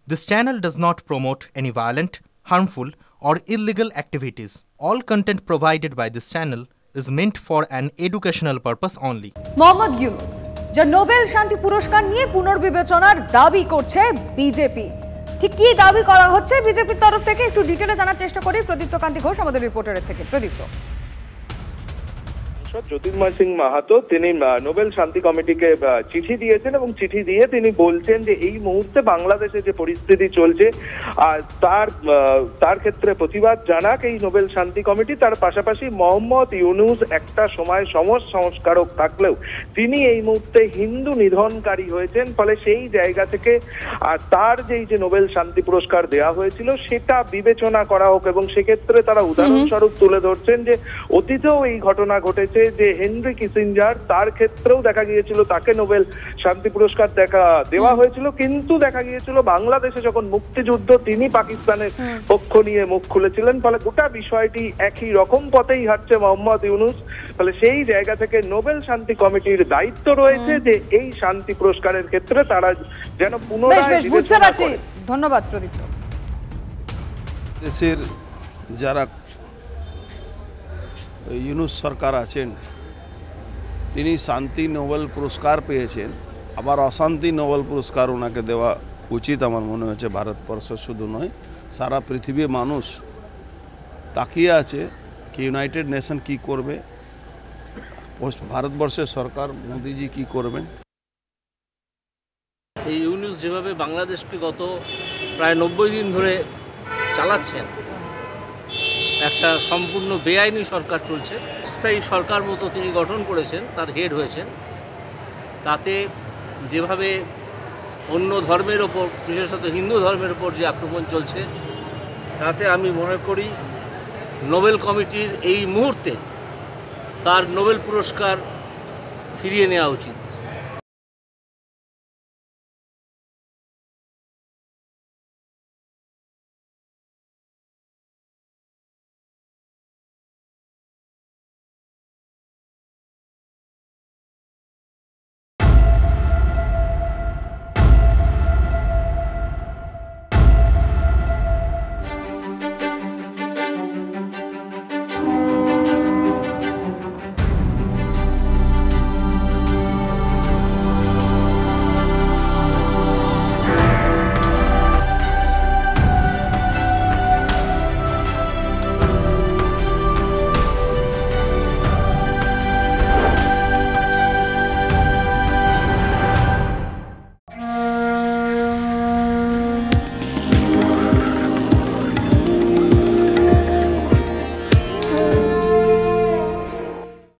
This channel does not promote any violent, harmful, or illegal activities. All content provided by this channel is meant for an educational purpose only. Mohammad Yunus যা Nobel শান্তি পুরস্কার নিয়ে পুনর্বিবেচনার দাবি করছে BJP. ঠিক কি দাবি করা হচ্ছে বিজেপির তরফ থেকে একটু ডিটেইলে জানার চেষ্টা করি প্রদীপ্ত কান্তি ঘোষ আমাদের রিপোর্টারের থেকে। প্রদীপ্ত। জ্যোতির্ময় সিং মাহাতো তিনি নোবেল শান্তি কমিটিকে চিঠি দিয়েছেন এবং চিঠি দিয়ে তিনি বলছেন যে এই মুহূর্তে বাংলাদেশে যে পরিস্থিতি চলছে তার ক্ষেত্রে প্রতিবাদ জানাক এই নোবেল শান্তি কমিটি। তার পাশাপাশি মোহাম্মদ ইউনূস একটা সময় সমাজ সংস্কারক থাকলেও তিনি এই মুহূর্তে হিন্দু নিধনকারী হয়েছেন, ফলে সেই জায়গা থেকে তার যে নোবেল শান্তি পুরস্কার দেওয়া হয়েছিল সেটা বিবেচনা করা হোক। এবং সেক্ষেত্রে তারা উদাহরণস্বরূপ তুলে ধরছেন যে অতীতেও এই ঘটনা ঘটেছে যে হেনরি কিসিঞ্জার তার ক্ষেত্রেও দেখা গিয়েছিল তাকে নোবেল শান্তি পুরস্কার দেওয়া হয়েছিল, কিন্তু দেখা গিয়েছিল বাংলাদেশে যখন মুক্তিযুদ্ধ তিনি পাকিস্তানের পক্ষ নিয়ে মুখ খুলেছিলেন, ফলে গোটা বিষয়টি একই রকম পথেই হাঁটছে মোহাম্মদ ইউনূস। ফলে সেই জায়গা থেকে নোবেল শান্তি কমিটির দায়িত্ব রয়েছে যে এই শান্তি পুরস্কারের ক্ষেত্রে তারা যেন পুনরায় বুঝতে পারছি। ধন্যবাদ প্রদীপ্ত। দেশের যারা ইউনূস সরকার আছেন তিনি শান্তি নোবেল পুরস্কার পেয়েছেন, আবার অশান্তি নোবেল পুরস্কার ওনাকে দেওয়া উচিত আমার মনে হচ্ছে। ভারতবর্ষ শুধু নয়, সারা পৃথিবীর মানুষ তাকিয়ে আছে কি ইউনাইটেড নেশন কি করবে, ভারতবর্ষের সরকার মোদিজি কি করবেন। এই ইউনূস যেভাবে বাংলাদেশকে গত প্রায় 90 দিন ধরে চালাচ্ছেন, একটা সম্পূর্ণ বেআইনি সরকার চলছে। স্থায়ী সরকার মতো তিনি গঠন করেছেন, তার হেড হয়েছেন। তাতে যেভাবে অন্য ধর্মের ওপর, বিশেষত হিন্দু ধর্মের ওপর যে আক্রমণ চলছে, তাতে আমি মনে করি নোবেল কমিটির এই মুহূর্তে তার নোবেল পুরস্কার ফিরিয়ে নেওয়া উচিত।